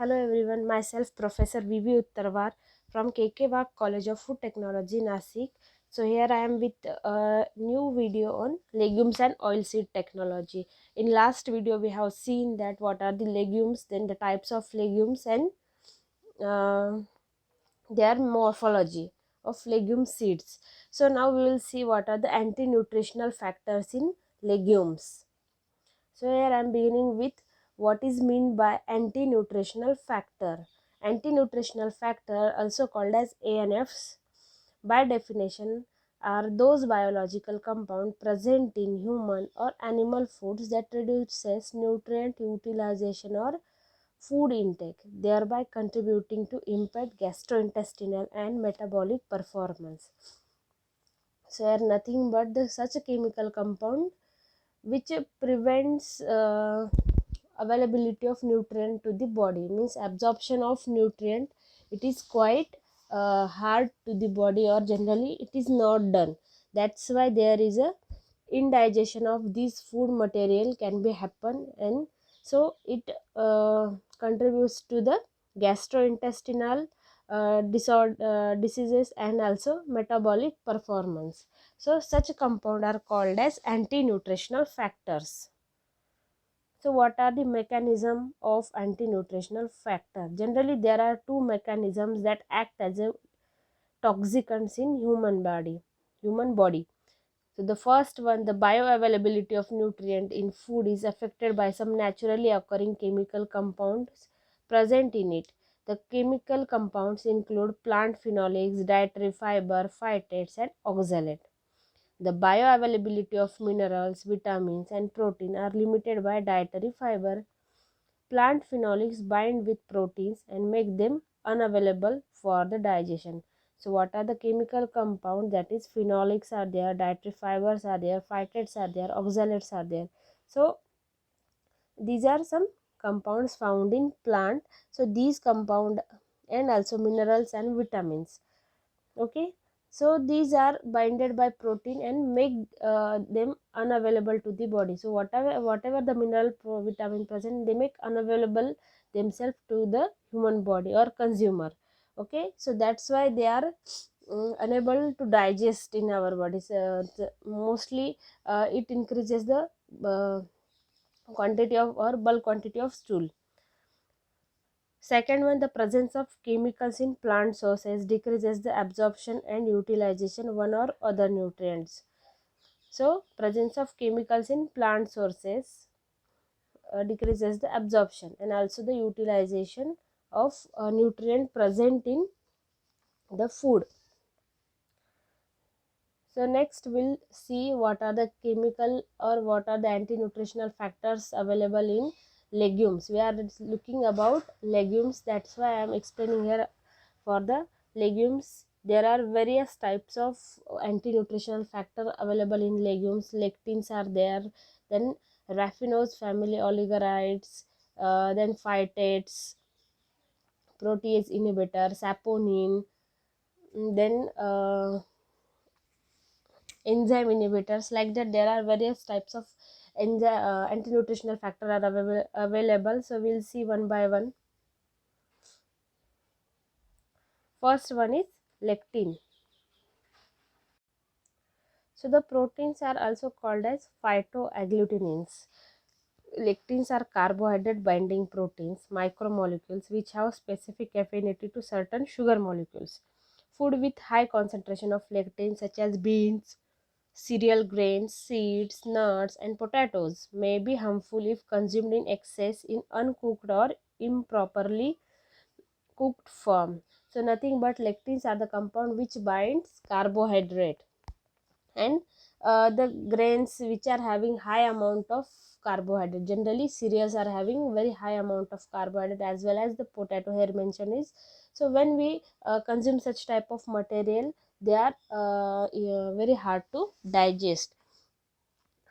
Hello everyone, myself Professor VV Uttarwar from KK Wagh College of Food Technology, Nasik. So here I am with a new video on legumes and oilseed technology. In last video we have seen that what are the legumes, then the types of legumes and uh, their morphology of legume seeds. So now we will see what are the anti-nutritional factors in legumes. So here I am beginning with what is meant by anti-nutritional factor. Anti-nutritional factor, also called as ANFs, by definition are those biological compounds present in human or animal foods that reduces nutrient utilization or food intake, thereby contributing to impaired gastrointestinal and metabolic performance. So here nothing but such a chemical compound which prevents availability of nutrient to the body, means absorption of nutrient. It is quite hard to the body, or generally it is not done. That's why there is a indigestion of this food material can be happen, and so it contributes to the gastrointestinal diseases and also metabolic performance. So such compound are called as anti-nutritional factors. So what are the mechanism of anti-nutritional factor? Generally there are two mechanisms that act as a toxicants in human body. So the first one, the bioavailability of nutrient in food is affected by some naturally occurring chemical compounds present in it. The chemical compounds include plant phenolics, dietary fiber, phytates and oxalate. The bioavailability of minerals, vitamins and protein are limited by dietary fiber. Plant phenolics bind with proteins and make them unavailable for the digestion. So what are the chemical compounds? That is, phenolics are there, dietary fibers are there, phytates are there, oxalates are there. So these are some compounds found in plant. So these compound and also minerals and vitamins. Okay, so these are binded by protein and make them unavailable to the body. So whatever the mineral vitamin present, they make unavailable themselves to the human body or consumer. Okay, so that's why they are unable to digest in our bodies. Mostly it increases the uh, quantity of or bulk quantity of stool. Second one, the presence of chemicals in plant sources decreases the absorption and utilization one or other nutrients. So presence of chemicals in plant sources decreases the absorption and also the utilization of nutrient present in the food. So next we'll see what are the chemical or what are the anti-nutritional factors available in legumes. We are looking about legumes, that's why I am explaining here. For the legumes, there are various types of anti-nutritional factor available in legumes. Lectins are there, then raffinose family oligarides, then phytates, protease inhibitor, saponin, then enzyme inhibitors. Like that there are various types of anti-nutritional factor are available. So we'll see one by one. First one is lectin. So the proteins are also called as phytoagglutinins. Lectins are carbohydrate binding proteins, micromolecules which have specific affinity to certain sugar molecules. Food with high concentration of lectins such as beans, cereal grains, seeds, nuts and potatoes may be harmful if consumed in excess in uncooked or improperly cooked form. So nothing but lectins are the compound which binds carbohydrate, and the grains which are having high amount of carbohydrate. Generally cereals are having very high amount of carbohydrate, as well as the potato here mentioned is. So when we consume such type of material, they are very hard to digest.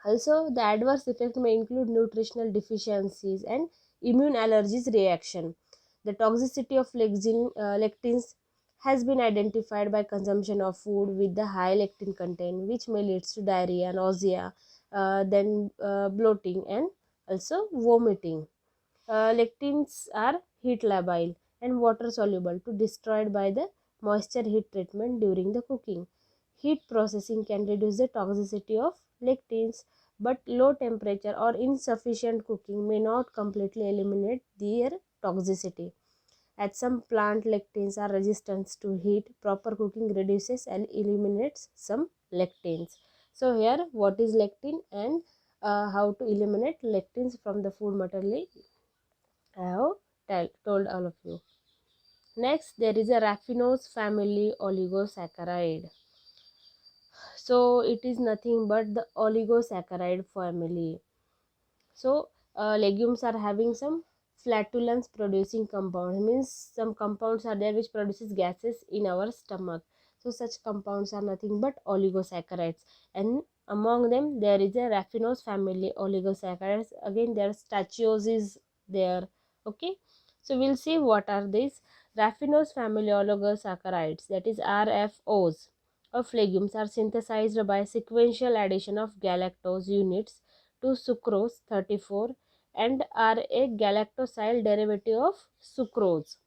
Also the adverse effect may include nutritional deficiencies and immune allergies reaction. The toxicity of lectins has been identified by consumption of food with the high lectin content, which may lead to diarrhea, nausea, then bloating and also vomiting. lectins are heat labile and water soluble to destroyed by the moisture heat treatment during the cooking. Heat processing can reduce the toxicity of lectins, but low temperature or insufficient cooking may not completely eliminate their toxicity. As some plant lectins are resistant to heat, proper cooking reduces and eliminates some lectins. So here, what is lectin and how to eliminate lectins from the food material, I have told all of you. Next, there is a raffinose family oligosaccharide. So it is nothing but the oligosaccharide family. So legumes are having some flatulence producing compounds, means some compounds are there which produces gases in our stomach. So such compounds are nothing but oligosaccharides, and among them there is a raffinose family oligosaccharides. Again there stachys is there. Okay, so we'll see what are these raffinose family oligosaccharides, that is RFOs, of legumes are synthesized by sequential addition of galactose units to sucrose 34 and are a galactosyl derivative of sucrose.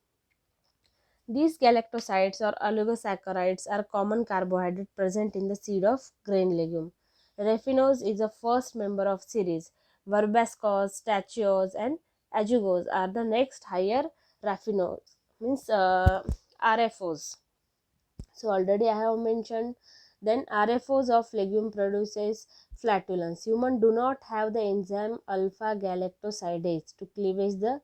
These galactosides or oligosaccharides are common carbohydrate present in the seed of grain legume. Raffinose is the first member of series. Verbascose, stachys and azugose are the next higher raffinose, means RFOs. So already I have mentioned. Then RFOs of legume produces flatulence. Human do not have the enzyme alpha galactosidase to cleavage the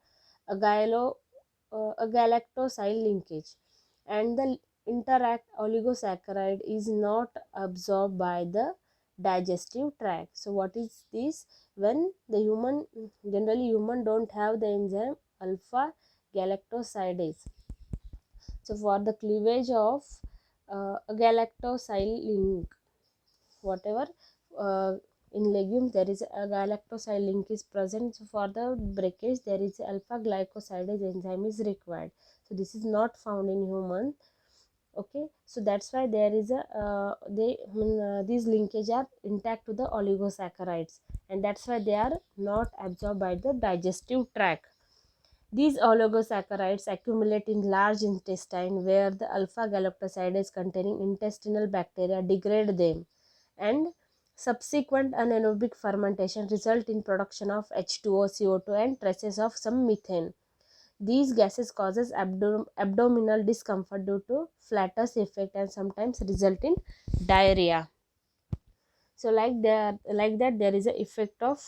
galactosyl linkage, and the interact oligosaccharide is not absorbed by the digestive tract. So what is this? When the human, generally human don't have the enzyme alpha galactosidase, so for the cleavage of a galactosyl link, whatever uh, in legumes there is a galactosyl link is present. So for the breakage there is alpha glycosidase enzyme is required. So this is not found in human. Okay, so that's why there is a these linkage are intact to the oligosaccharides, and that's why they are not absorbed by the digestive tract. These oligosaccharides accumulate in large intestine where the alpha galactosidase containing intestinal bacteria degrade them, and subsequent anaerobic fermentation result in production of H2O, CO2 and traces of some methane. These gases causes abdominal discomfort due to flatus effect and sometimes result in diarrhea. So like that there is a effect of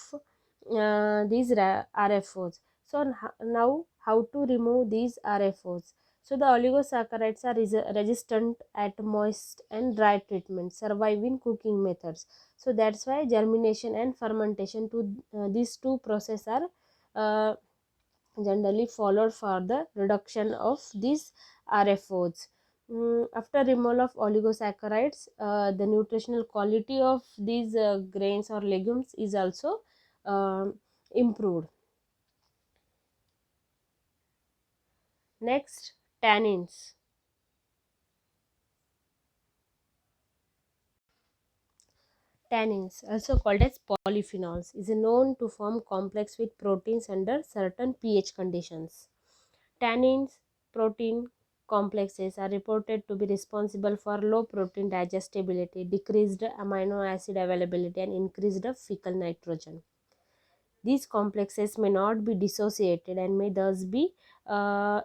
these RFOs. So now how to remove these RFOs? So the oligosaccharides are resistant at moist and dry treatment, survive in cooking methods. So that's why germination and fermentation to these two processes are uh, generally followed for the reduction of these RFOs. After removal of oligosaccharides, the nutritional quality of these grains or legumes is also improved. Next, tannins. Tannins, also called as polyphenols, is known to form complex with proteins under certain pH conditions. Tannins, protein complexes are reported to be responsible for low protein digestibility, decreased amino acid availability, and increased fecal nitrogen. These complexes may not be dissociated and may thus be uh,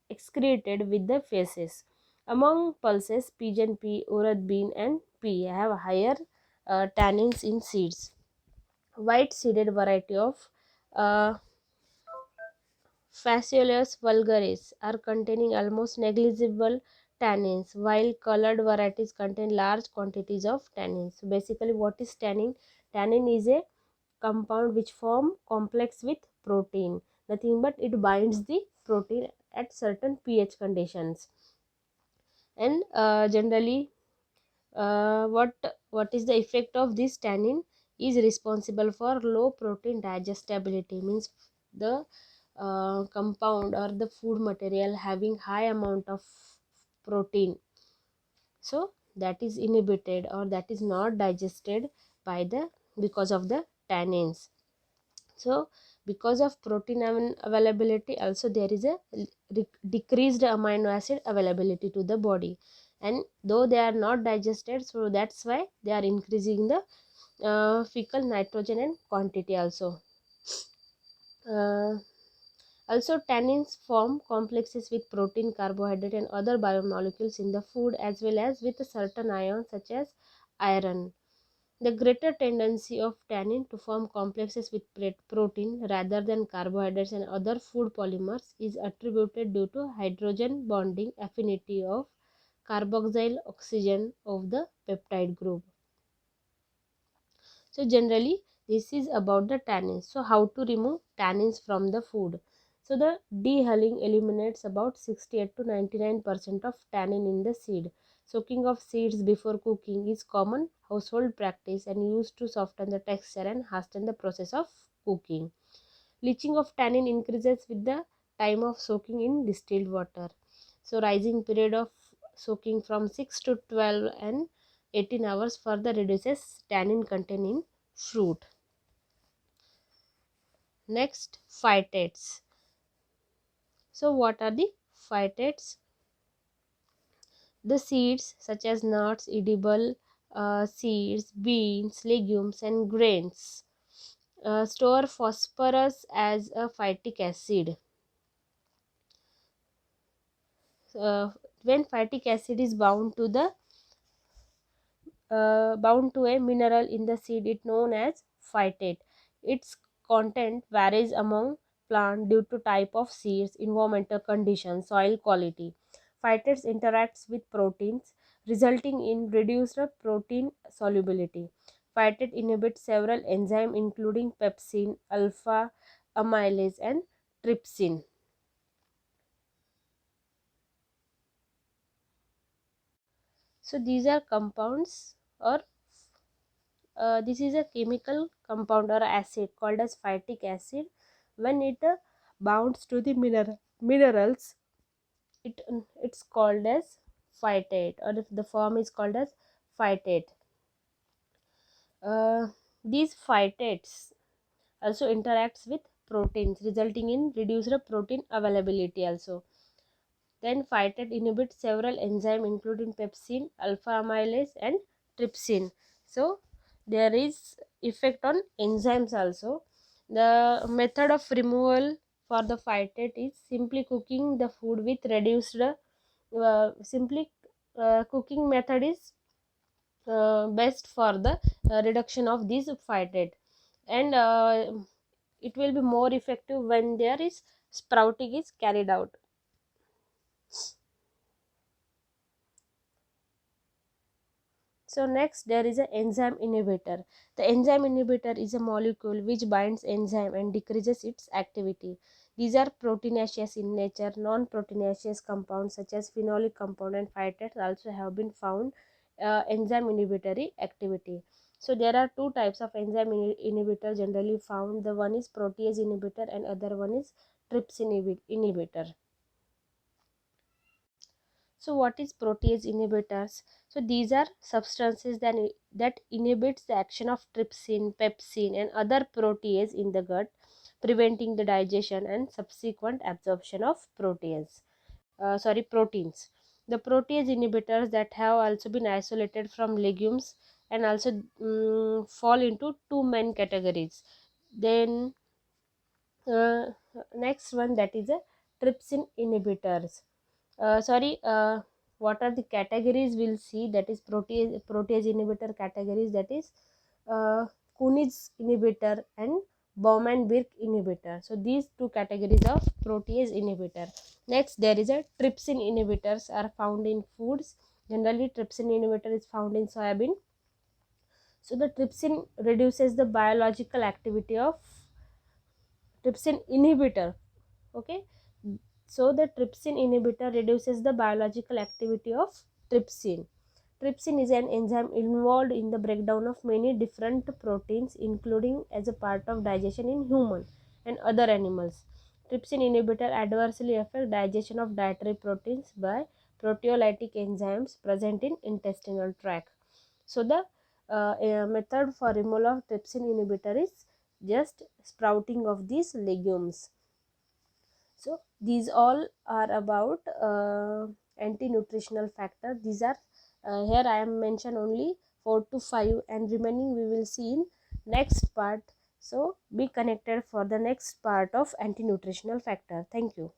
excreted with the feces. Among pulses, pigeon pea, urad bean, and pea have higher tannins in seeds. White seeded variety of uh, Phaseolus vulgaris are containing almost negligible tannins, while colored varieties contain large quantities of tannins. So basically, what is tannin? Tannin is a compound which form complex with protein. Nothing but it binds the protein at certain pH conditions. And generally, what is the effect of this tannin is responsible for low protein digestibility, means the compound or the food material having high amount of protein, so that is inhibited or that is not digested by the because of the tannins. So Because of protein availability, also there is a decreased amino acid availability to the body, and though they are not digested, so that's why they are increasing the fecal nitrogen and quantity also. uh, Also, tannins form complexes with protein, carbohydrate, and other biomolecules in the food, as well as with certain ions such as iron. The greater tendency of tannin to form complexes with protein rather than carbohydrates and other food polymers is attributed due to hydrogen bonding affinity of carboxyl oxygen of the peptide group. So generally this is about the tannins. So how to remove tannins from the food? So the dehulling eliminates about 68 to 99% of tannin in the seed. Soaking of seeds before cooking is common household practice and used to soften the texture and hasten the process of cooking. Leaching of tannin increases with the time of soaking in distilled water. So rising period of soaking from 6 to 12 and 18 hours further reduces tannin content in fruit. Next, phytates. So what are the phytates? The seeds such as nuts, edible seeds, beans, legumes and grains store phosphorus as a phytic acid. Uh, when phytic acid is bound to a mineral in the seed, it known as phytate. Its content varies among plant due to type of seeds, environmental conditions, soil quality. Phytates interacts with proteins, resulting in reduced protein solubility. Phytate inhibits several enzymes including pepsin, alpha amylase and trypsin. So these are compounds, or this is a chemical compound or acid called as phytic acid. When it bounds to the minerals, it's called as phytate, or if the form is called as phytate. uh, these phytates also interacts with proteins, resulting in reduced protein availability also. Then phytate inhibits several enzymes including pepsin, alpha amylase and trypsin. So there is effect on enzymes also. The method of removal for the phytate is simply cooking the food with reduced simply cooking method is best for the reduction of these phytate, and it will be more effective when there is sprouting is carried out. So next there is an enzyme inhibitor. The enzyme inhibitor is a molecule which binds enzyme and decreases its activity. These are proteinaceous in nature. Non-proteinaceous compounds such as phenolic compound and phytates also have been found enzyme inhibitory activity. So there are two types of enzyme inhibitor generally found. The one is protease inhibitor and other one is trypsin inhibitor. So what is protease inhibitors? So these are substances that inhibits the action of trypsin, pepsin and other protease in the gut, preventing the digestion and subsequent absorption of proteins. The protease inhibitors that have also been isolated from legumes and also fall into two main categories. Then uh, next one, that is a trypsin inhibitors. What are the categories we'll see? That is protease inhibitor categories, that is uh, Kunitz inhibitor and Baumann-Birk inhibitor. So these two categories of protease inhibitor. Next there is a trypsin inhibitors are found in foods. Generally trypsin inhibitor is found in soybean. So the trypsin reduces the biological activity of trypsin inhibitor. Okay, so the trypsin inhibitor reduces the biological activity of trypsin. Trypsin is an enzyme involved in the breakdown of many different proteins, including as a part of digestion in human and other animals. Trypsin inhibitor adversely affect digestion of dietary proteins by proteolytic enzymes present in intestinal tract. So the method for removal of trypsin inhibitor is just sprouting of these legumes. So these all are about anti-nutritional factor. These are here I am mention only 4 to 5, and remaining we will see in next part. So be connected for the next part of anti-nutritional factor. Thank you.